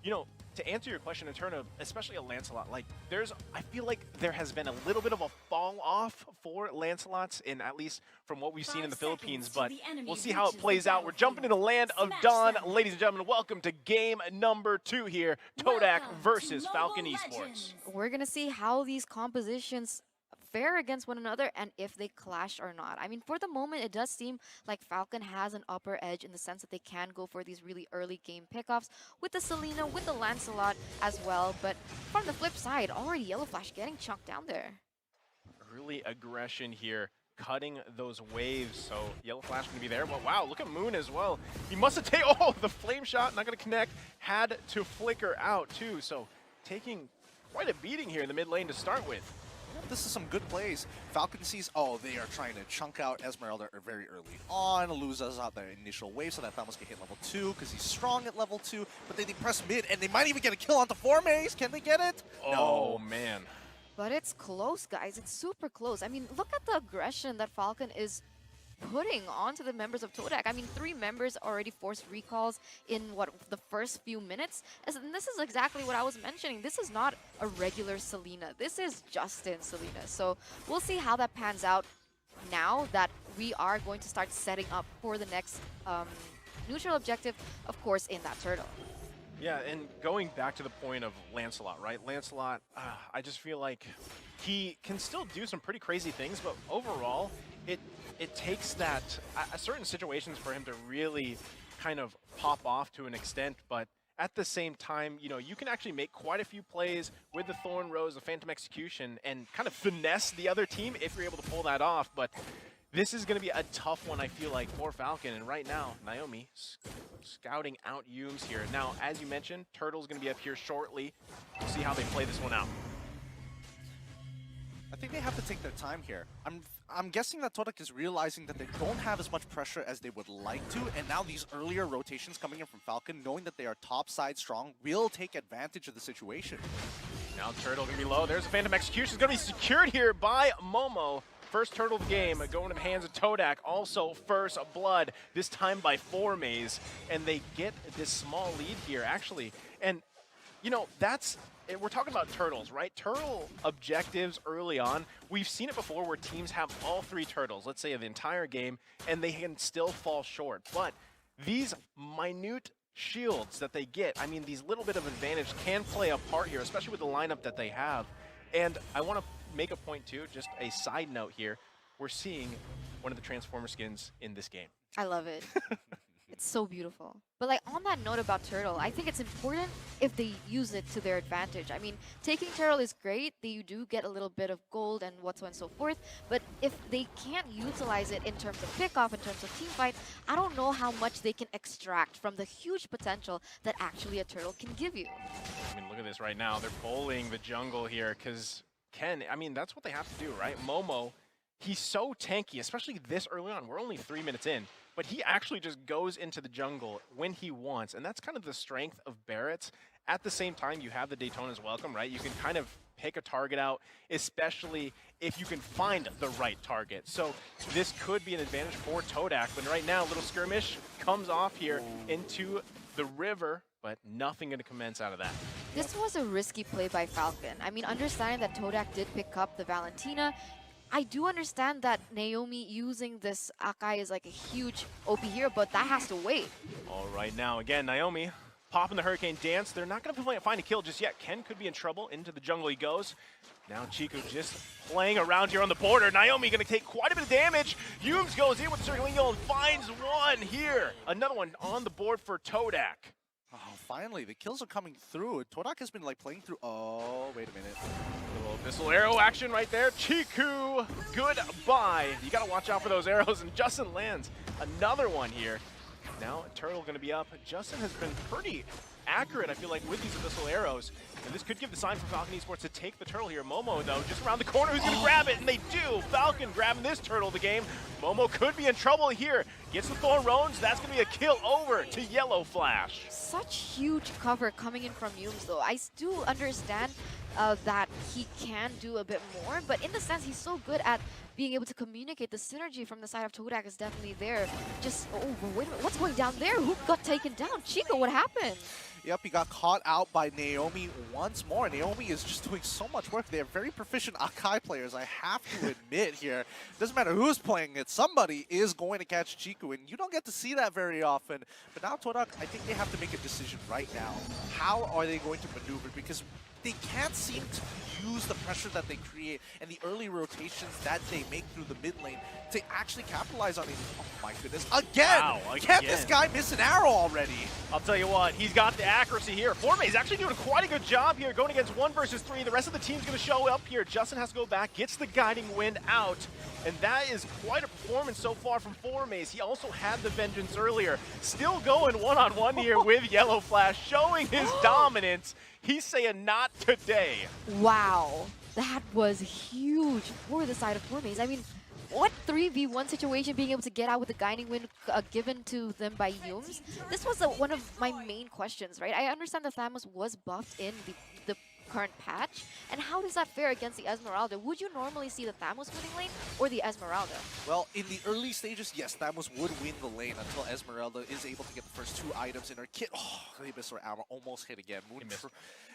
you know, to answer your question in terms of especially a Lancelot, like I feel like there has been a little bit of a fall off for Lancelots in at least from what we've seen in the Philippines, but we'll see how it plays out. We're jumping into the land of Dawn. Ladies and gentlemen, welcome to game number 2 here, TODAK versus FALCON Esports. We're going to see how these compositions fare against one another and if they clash or not. I mean, for the moment, it does seem like Falcon has an upper edge in the sense that they can go for these really early game pickoffs with the Selena, with the Lancelot as well. But from the flip side, already Yellow Flash getting chunked down there. Really aggression here, cutting those waves. So Yellow Flash going to be there. But wow, look at Moon as well. He must have taken, oh, the flame shot, not going to connect. Had to flicker out too. So taking quite a beating here in the mid lane to start with. This is some good plays. Falcon sees, oh, they are trying to chunk out Esmeralda very early on, lose us out their initial wave so that Thanos can hit level 2 because he's strong at level 2, but then they press mid and they might even get a kill onto 4Maze. Can they get it? Oh, man. But it's close, guys. It's super close. I mean, look at the aggression that Falcon is putting onto the members of TODAK. I mean, 3 members already forced recalls in, the first few minutes? And this is exactly what I was mentioning. This is not a regular Selena. This is Justin Selena. So we'll see how that pans out now that we are going to start setting up for the next neutral objective, of course, in that turtle. Yeah, and going back to the point of Lancelot, right? Lancelot, I just feel like he can still do some pretty crazy things, but overall, it takes that certain situations for him to really kind of pop off to an extent, but at the same time, you know, you can actually make quite a few plays with the Thorn Rose, the Phantom Execution, and kind of finesse the other team if you're able to pull that off. But this is going to be a tough one, I feel like, for Falcon. And right now, Naomi scouting out Yumes here. Now, as you mentioned, Turtle's going to be up here shortly. We'll see how they play this one out. I think they have to take their time here. I'm guessing that TODAK is realizing that they don't have as much pressure as they would like to, and now these earlier rotations coming in from Falcon, knowing that they are top side strong, will take advantage of the situation. Now Turtle gonna be low. There's a Phantom Execution. It's gonna be secured here by Momo. First turtle of the game going to the hands of TODAK. Also first blood, this time by 4Maze, and they get this small lead here actually. And you know, we're talking about turtles, right? Turtle objectives early on. We've seen it before where teams have all 3 turtles, let's say the entire game, and they can still fall short. But these minute shields that they get, I mean, these little bit of advantage can play a part here, especially with the lineup that they have. And I want to make a point too, just a side note here. We're seeing one of the Transformer skins in this game. I love it. It's so beautiful. But like on that note about Turtle, I think it's important if they use it to their advantage. I mean, taking Turtle is great. You do get a little bit of gold and so on and so forth. But if they can't utilize it in terms of pickoff, in terms of team fight, I don't know how much they can extract from the huge potential that actually a Turtle can give you. I mean, look at this right now. They're bullying the jungle here because Ken, I mean, that's what they have to do, right? Momo, he's so tanky, especially this early on. We're only 3 minutes in. But he actually just goes into the jungle when he wants, and that's kind of the strength of Barrett's. At the same time, you have the Daytona's Welcome, right? You can kind of pick a target out, especially if you can find the right target. So this could be an advantage for TODAK, but right now, little skirmish comes off here into the river, but nothing going to commence out of that. This was a risky play by Falcon. I mean, understanding that TODAK did pick up the Valentina, I do understand that Naomi using this Akai is like a huge OP here, but that has to wait. All right, now again, Naomi popping the Hurricane Dance. They're not going to find a kill just yet. Ken could be in trouble. Into the jungle he goes. Now Chico just playing around here on the border. Naomi going to take quite a bit of damage. Yumes goes in with the Circling Eagle and finds one here. Another one on the board for TODAK. Oh, finally, the kills are coming through. TODAK has been like playing through. Oh, wait a minute. A little missile arrow action right there. Chiku, goodbye. You got to watch out for those arrows. And Justin lands another one here. Now Turtle going to be up. Justin has been pretty accurate, I feel like, with these missile arrows. And this could give the sign for Falcon Esports to take the turtle here. Momo, though, just around the corner, who's going to grab it? And they do. Falcon grabbing this turtle of the game. Momo could be in trouble here. Gets the Thorn Rones. That's going to be a kill over to Yellow Flash. Such huge cover coming in from Yumes, though. I do understand that he can do a bit more. But in the sense, he's so good at being able to communicate. The synergy from the side of TODAK is definitely there. Just, oh, wait a minute, what's going down there? Who got taken down? Chico, what happened? Yep, he got caught out by Naomi once more. Naomi is just doing so much work. They're very proficient Akai players, I have to admit here. Doesn't matter who's playing it, somebody is going to catch Chiku, and you don't get to see that very often. But now TODAK, I think they have to make a decision right now. How are they going to maneuver? Because they can't seem to use the pressure that they create and the early rotations that they make through the mid lane to actually capitalize on it. Oh my goodness, again! Wow, Can't this guy miss an arrow already? I'll tell you what, he's got the accuracy here. Formé is actually doing quite a good job here, going against 1 versus 3. The rest of the team's going to show up here. Justin has to go back, gets the guiding wind out, and that is quite a performance so far from Formé. He also had the Vengeance earlier. Still going one-on-one here with Yellow Flash, showing his dominance. He's saying not today. Wow, that was huge for the side of Formé. I mean, what 3v1 situation being able to get out with the guiding wind given to them by Yums? This was one of my main questions, right? I understand the Thamos was buffed in the current patch, and how does that fare against the Esmeralda? Would you normally see the Thamos winning lane or the Esmeralda? Well, in the early stages, yes, Thamos would win the lane until Esmeralda is able to get the first 2 items in her kit. Oh, they missed her armor, almost hit again. Moon,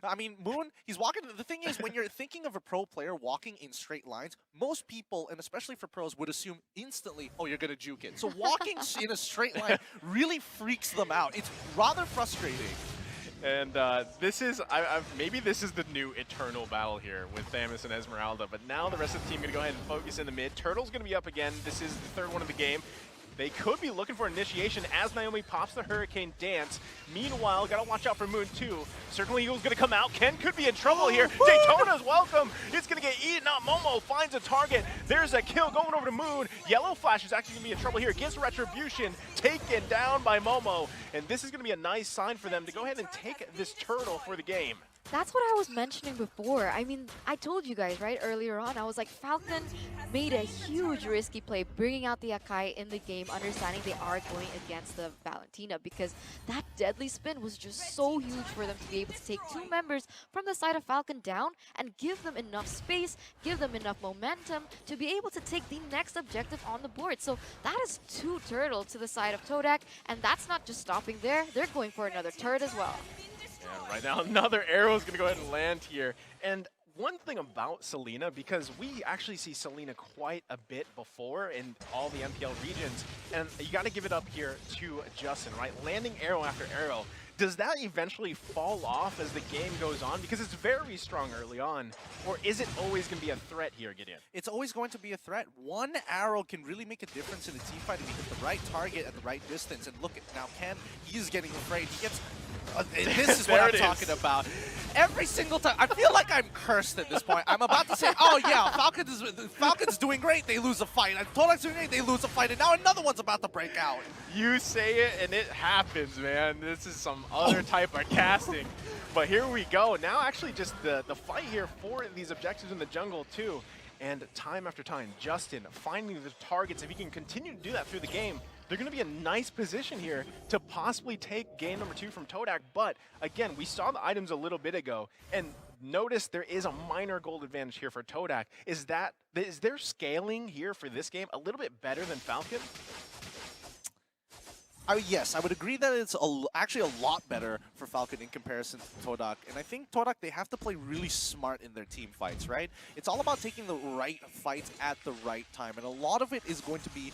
I mean, Moon, he's walking. The thing is, when you're thinking of a pro player walking in straight lines, most people, and especially for pros, would assume instantly, oh, you're going to juke it. So walking in a straight line really freaks them out. It's rather frustrating. And this is, maybe this is the new eternal battle here with Thamos and Esmeralda, but now the rest of the team going to go ahead and focus in the mid. Turtle's going to be up again. This is the 3rd one of the game. They could be looking for initiation as Naomi pops the Hurricane Dance. Meanwhile, gotta watch out for Moon too. Circling Eagle's gonna come out. Ken could be in trouble here. Daytona's welcome. It's gonna get eaten up. Momo finds a target. There's a kill going over to Moon. Yellow Flash is actually gonna be in trouble here. Gets Retribution taken down by Momo. And this is gonna be a nice sign for them to go ahead and take this turtle for the game. That's what I was mentioning before. I mean, I told you guys, right, earlier on, I was like, Falcon made a huge risky play, bringing out the Akai in the game, understanding they are going against the Valentina, because that deadly spin was just so huge for them to be able to take 2 members from the side of Falcon down and give them enough space, give them enough momentum to be able to take the next objective on the board. So that is 2 turtles to the side of TODAK, and that's not just stopping there. They're going for another turret as well. Yeah, right now another arrow is going to go ahead and land here. And one thing about Selena, because we actually see Selena quite a bit before in all the MPL regions, and you got to give it up here to Justin, right? Landing arrow after arrow. Does that eventually fall off as the game goes on? Because it's very strong early on. Or is it always going to be a threat here, Gideon? It's always going to be a threat. One arrow can really make a difference in a team fight if you hit the right target at the right distance. And look at now, Ken, he's getting afraid. He gets... this is what I'm talking about. Every single time, I feel like I'm cursed at this point. I'm about to say, oh yeah, Falcon's doing great, they lose a fight. And TODAK's doing great, they lose a fight. And now another one's about to break out. You say it and it happens, man. This is some other type of casting. But here we go. Now actually just the fight here for these objectives in the jungle too. And time after time, Justin finding the targets. If he can continue to do that through the game, they're going to be a nice position here to possibly take game number 2 from TODAK. But again, we saw the items a little bit ago, and notice there is a minor gold advantage here for TODAK. Is their scaling here for this game a little bit better than Falcon? Yes, I would agree that it's actually a lot better for Falcon in comparison to TODAK. And I think TODAK, they have to play really smart in their team fights, right? It's all about taking the right fights at the right time. And a lot of it is going to be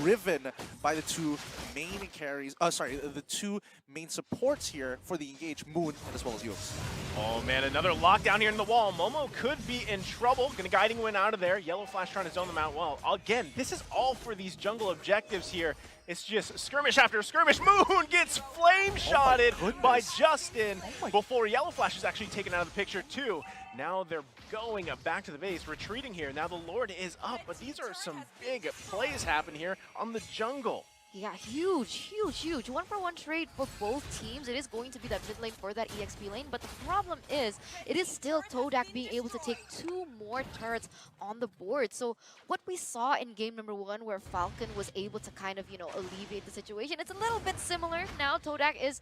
driven by the 2 main carries, the 2 main supports here for the engaged, Moon as well as Yums. Oh man, another lockdown here in the wall. Momo could be in trouble. Gonna guiding win out of there. Yellow Flash trying to zone them out well. Again, this is all for these jungle objectives here. It's just skirmish after skirmish. Moon gets flame shotted by Justin before Yellow Flash is actually taken out of the picture too. Now they're going back to the base, retreating here. Now the Lord is up, but these are some big plays happen here on the jungle. Yeah, huge, huge, huge. 1-for-1 trade for both teams. It is going to be that mid lane for that EXP lane, but the problem is, it is still TODAK being able to take 2 more turrets on the board. So what we saw in game number 1, where Falcon was able to kind of, alleviate the situation, it's a little bit similar now. TODAK is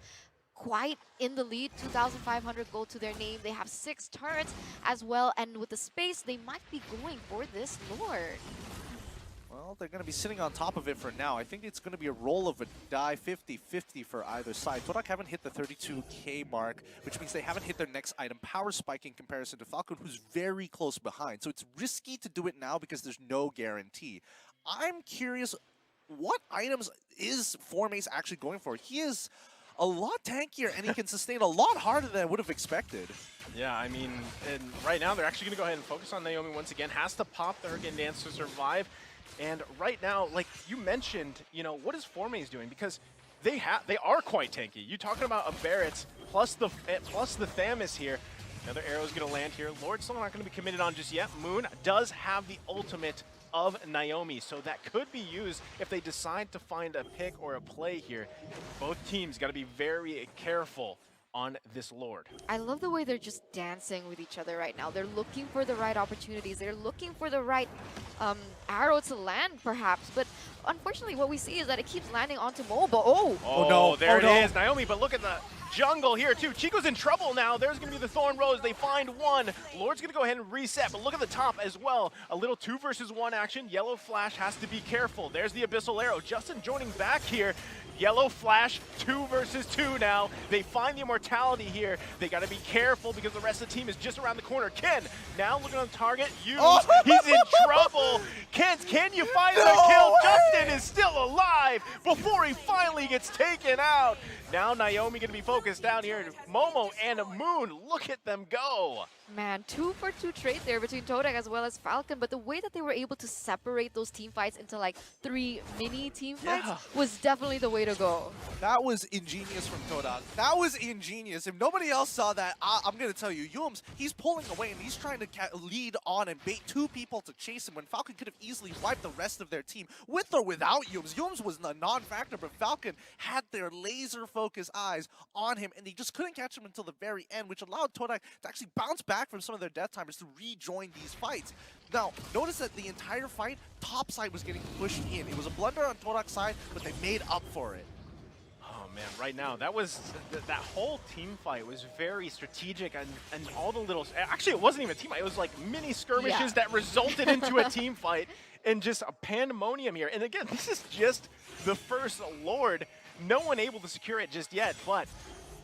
quite in the lead. 2,500 gold to their name. They have 6 turrets as well, and with the space, they might be going for this Lord. Well, they're going to be sitting on top of it for now. I think it's going to be a roll of a die 50-50 for either side. TODAK haven't hit the 32k mark, which means they haven't hit their next item power spike in comparison to FALCON, who's very close behind. So it's risky to do it now because there's no guarantee. I'm curious, what items is Formace actually going for? He is a lot tankier and he can sustain a lot harder than I would have expected. Yeah, I mean, and right now they're actually going to go ahead and focus on Naomi once again. Has to pop the Hurricane Dance to survive. And right now, like you mentioned, you know, what is Formace doing? Because they are quite tanky. You talking about a Barret's plus the Thamus here. Another arrow's going to land here. Lord's still not going to be committed on just yet. Moon does have the ultimate of Naomi, so that could be used if they decide to find a pick or a play here. Both teams got to be very careful on this Lord. I love the way they're just dancing with each other right now. They're looking for the right opportunities. They're looking for the right arrow to land, perhaps. But unfortunately, what we see is that it keeps landing onto MLBB. Oh no, there oh, it no. is, Naomi, but look at the jungle here too. Chico's in trouble now. There's going to be the Thorn Rose. They find one. Lord's going to go ahead and reset, but look at the top as well. A little 2 versus 1 action. Yellow Flash has to be careful. There's the Abyssal Arrow. Justin joining back here. Yellow Flash, 2 versus 2 now. They find the immortality here. They got to be careful because the rest of the team is just around the corner. Ken, now looking on target. He's in trouble. Ken, can you find the kill? Justin is still alive before he finally gets taken out. Now Naomi going to be focused down here. Momo and Moon, look at them go. Man, 2 for 2 trade there between TODAK as well as FALCON, but the way that they were able to separate those team fights into like 3 mini team fights was definitely the way to go. That was ingenious from TODAK. That was ingenious. If nobody else saw that, I'm going to tell you, Yums, he's pulling away and he's trying to lead on and bait 2 people to chase him when FALCON could have easily wiped the rest of their team with or without Yums. Yums was a non-factor, but FALCON had their laser-focused eyes on him and they just couldn't catch him until the very end, which allowed TODAK to actually bounce back from some of their death timers to rejoin these fights. Now, notice that the entire fight, top side was getting pushed in. It was a blunder on TODAK's side, but they made up for it. Oh man, right now, that was, that whole team fight was very strategic and all the little, actually it wasn't even a team fight, it was like mini skirmishes that resulted into a team fight and just a pandemonium here. And again, this is just the first Lord. No one able to secure it just yet, but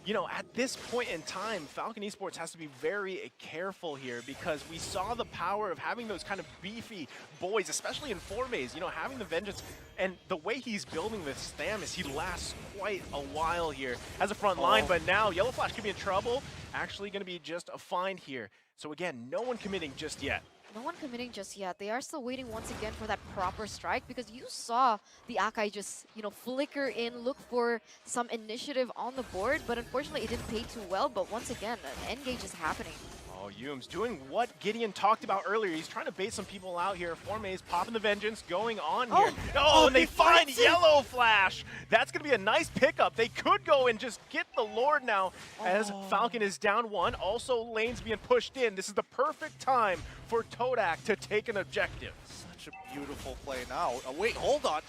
you know, at this point in time, FALCON Esports has to be very careful here because we saw the power of having those kind of beefy boys, especially in Formace, you know, having the Vengeance. And the way he's building this Thamus, he lasts quite a while here as a front line. But now Yellow Flash could be in trouble. Actually going to be just a find here. So again, no one committing just yet. No one committing just yet. They are still waiting once again for that proper strike because you saw the Akai just, you know, flicker in, look for some initiative on the board, but unfortunately it didn't pay too well. But once again, an engage is happening. Oh, Yums doing what Gideon talked about earlier. He's trying to bait some people out here. Formace popping the Vengeance going on here. Oh, and they find Yellow Flash. That's going to be a nice pickup. They could go and just get the Lord now as FALCON is down 1. Also, lane's being pushed in. This is the perfect time for TODAK to take an objective. Such a beautiful play now. Wait, hold on.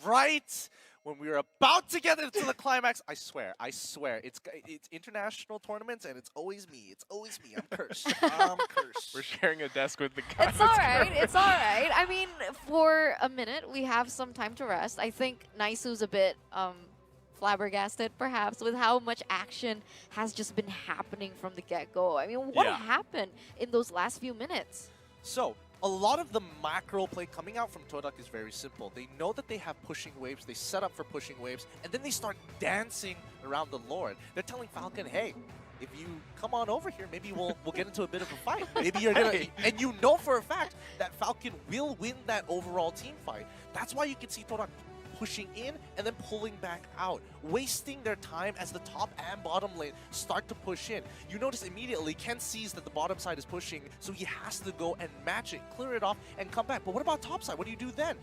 Right when we were about to get into the climax, I swear, it's international tournaments and it's always me. I'm cursed. I'm cursed. We're sharing a desk with the guy. It's all right. It's all right. I mean, for a minute, we have some time to rest. I think Naisu's a bit flabbergasted, perhaps, with how much action has just been happening from the get-go. I mean, what happened in those last few minutes? So, a lot of the macro play coming out from TODAK is very simple. They know that they have pushing waves, they set up for pushing waves, and then they start dancing around the Lord. They're telling FALCON, hey, if you come on over here, maybe we'll get into a bit of a fight. Maybe you're gonna, and you know for a fact that FALCON will win that overall team fight. That's why you can see TODAK pushing in and then pulling back out, wasting their time as the top and bottom lane start to push in. You notice immediately Ken sees that the bottom side is pushing, so he has to go and match it, clear it off, and come back. But what about top side? What do you do then?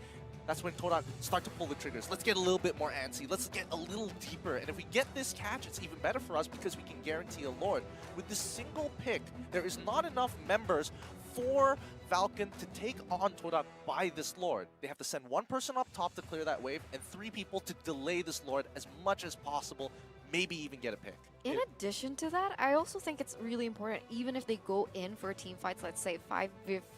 That's when TODAK start to pull the triggers. Let's get a little bit more antsy. Let's get a little deeper. And if we get this catch, it's even better for us because we can guarantee a Lord. With this single pick, there is not enough members for FALCON to take on TODAK by this Lord. They have to send 1 person up top to clear that wave and 3 people to delay this Lord as much as possible, maybe even get a pick. In addition to that, I also think it's really important, even if they go in for team fights, let's say 5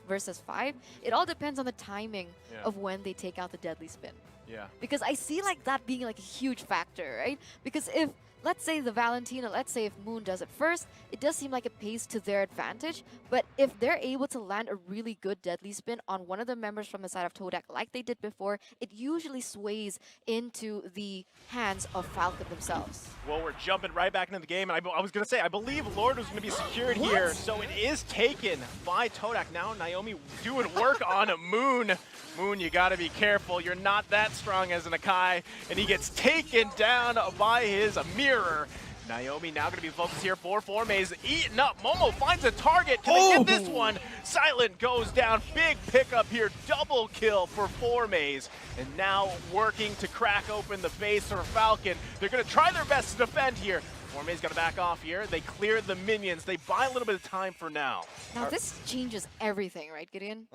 versus 5, it all depends on the timing of when they take out the deadly spin. Yeah. Because I see like that being like a huge factor, right? Because if, let's say the Valentina, let's say if Moon does it first, it does seem like it pays to their advantage. But if they're able to land a really good deadly spin on one of the members from the side of TODAK, like they did before, it usually sways into the hands of Falcon themselves. Well, we're jumping right back into the game, and I was going to say, I believe Lord was going to be secured here, so it is taken by TODAK. Now Naomi doing work on Moon. Moon, you got to be careful. You're not that strong as an Akai, and he gets taken down by his mirror. Naomi now going to be focused here for Formaze, eaten up. Momo finds a target. Can they get this one? Silent goes down. Big pickup here. Double kill for Formaze. And now working to crack open the base for Falcon. They're going to try their best to defend here. Formaze got to back off here. They cleared the minions. They buy a little bit of time for now. Now this changes everything, right, Gideon?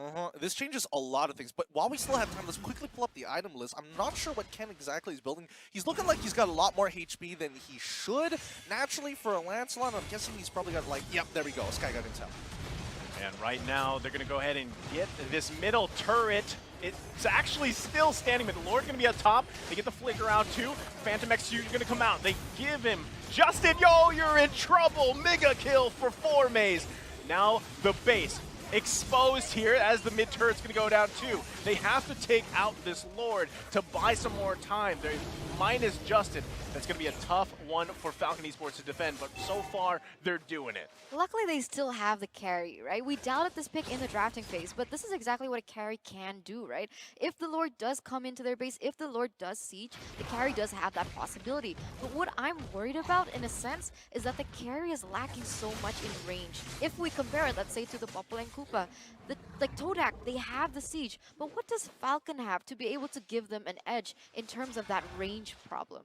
This changes a lot of things, but while we still have time, let's quickly pull up the item list. I'm not sure what Ken exactly is building. He's looking like he's got a lot more HP than he should. Naturally, for a Lancelot, I'm guessing he's probably got like, yep, there we go, Sky got intel. And right now, they're going to go ahead and get this middle turret. It's actually still standing, but the Lord's going to be up top. They get the flicker out too. Phantom Execution is going to come out. They give him Justin. Yo, you're in trouble. Mega kill for Formaze. Now the base exposed here as the mid turret's going to go down too. They have to take out this Lord to buy some more time. They're minus Justin. That's going to be a tough one for Falcon Esports to defend, but so far they're doing it. Luckily, they still have the carry, right? We doubted this pick in the drafting phase, but this is exactly what a carry can do, right? If the Lord does come into their base, if the Lord does siege, the carry does have that possibility. But what I'm worried about, in a sense, is that the carry is lacking so much in range. If we compare it, let's say, to the Popple and Koopa, like TODAK, they have the siege, but what does Falcon have to be able to give them an edge in terms of that range problem?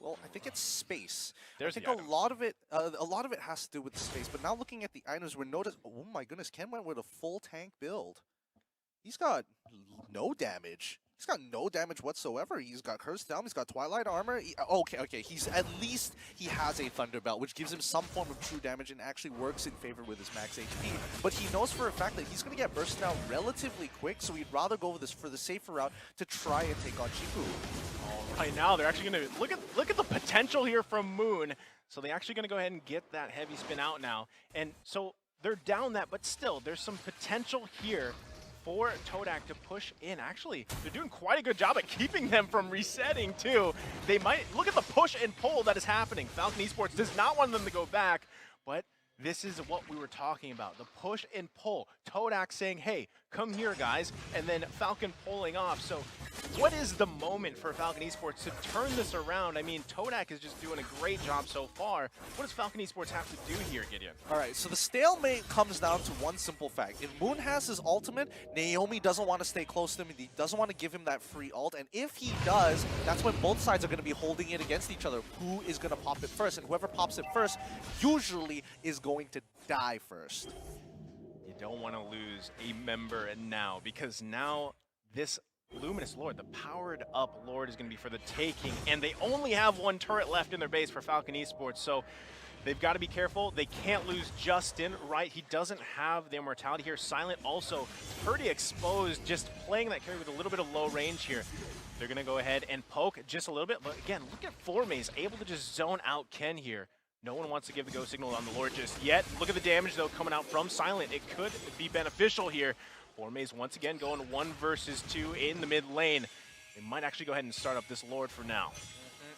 Well, I think it's space. There's I think a lot of it has to do with the space. But now looking at the items, we're noticing. Oh my goodness, Ken went with a full tank build. He's got no damage. He's got no damage whatsoever. He's got Curse Down. He's got Twilight Armor. Okay. He's at least he has a Thunder Belt, which gives him some form of true damage and actually works in favor with his max HP. But he knows for a fact that he's going to get bursted out relatively quick, so he'd rather go with this for the safer route to try and take on Chiku. Right now, they're actually going to look at the potential here from Moon. So they're actually going to go ahead and get that heavy spin out now. And so they're down that, but still, there's some potential here for TODAK to push in. Actually, they're doing quite a good job at keeping them from resetting, too. They might look at the push and pull that is happening. Falcon Esports does not want them to go back, but this is what we were talking about, the push and pull. TODAK saying, hey, come here, guys, and then Falcon pulling off. So what is the moment for Falcon Esports to turn this around? I mean, TODAK is just doing a great job so far. What does Falcon Esports have to do here, Gideon? All right, so the stalemate comes down to one simple fact. If Moon has his ultimate, Naomi doesn't want to stay close to him. He doesn't want to give him that free ult. And if he does, that's when both sides are going to be holding it against each other. Who is going to pop it first? And whoever pops it first usually is going to die first. You don't want to lose a member now, because now this Luminous Lord, the powered up Lord, is going to be for the taking, and they only have one turret left in their base for Falcon Esports, so they've got to be careful. They can't lose Justin, right? He doesn't have the immortality here. Silent also pretty exposed, just playing that carry with a little bit of low range here. They're going to go ahead and poke just a little bit, but again, look at Formaze, able to just zone out Ken here. No one wants to give the go signal on the Lord just yet. Look at the damage, though, coming out from Silent. It could be beneficial here. Formaze once again going 1 versus 2 in the mid lane. They might actually go ahead and start up this Lord for now.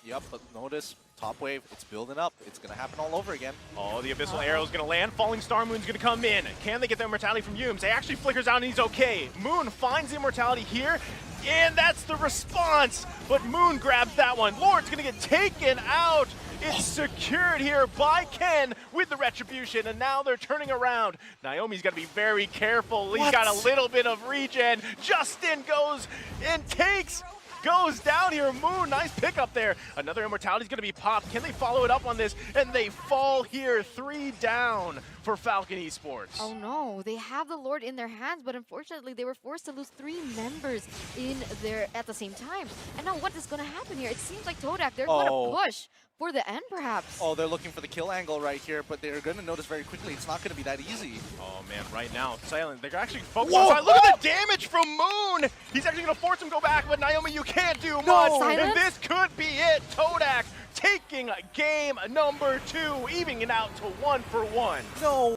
Yep, but notice, top wave, it's building up. It's going to happen all over again. Oh, the Abyssal Arrow is going to land. Falling Star Moon's going to come in. Can they get the immortality from Yumes? He actually flickers out and he's okay. Moon finds the immortality here, and that's the response. But Moon grabs that one. Lord's going to get taken out. It's secured here by Ken with the Retribution, and now they're turning around. Naomi's got to be very careful. He's got a little bit of regen. Justin goes and goes down here. Moon, nice pickup there. Another immortality is going to be popped. Can they follow it up on this? And they fall here, 3 down. for Falcon Esports. Oh no, they have the Lord in their hands, but unfortunately they were forced to lose 3 members in there at the same time. And now what is going to happen here? It seems like TODAK, they're going to push for the end perhaps. Oh, they're looking for the kill angle right here, but they're going to notice very quickly it's not going to be that easy. Oh man, right now, Silent, they're actually focused on. Look at the damage from Moon! He's actually going to force him to go back, but Naomi, you can't do much. Silent? And this could be it. TODAK taking game number 2, evening it out to 1-for-1. No.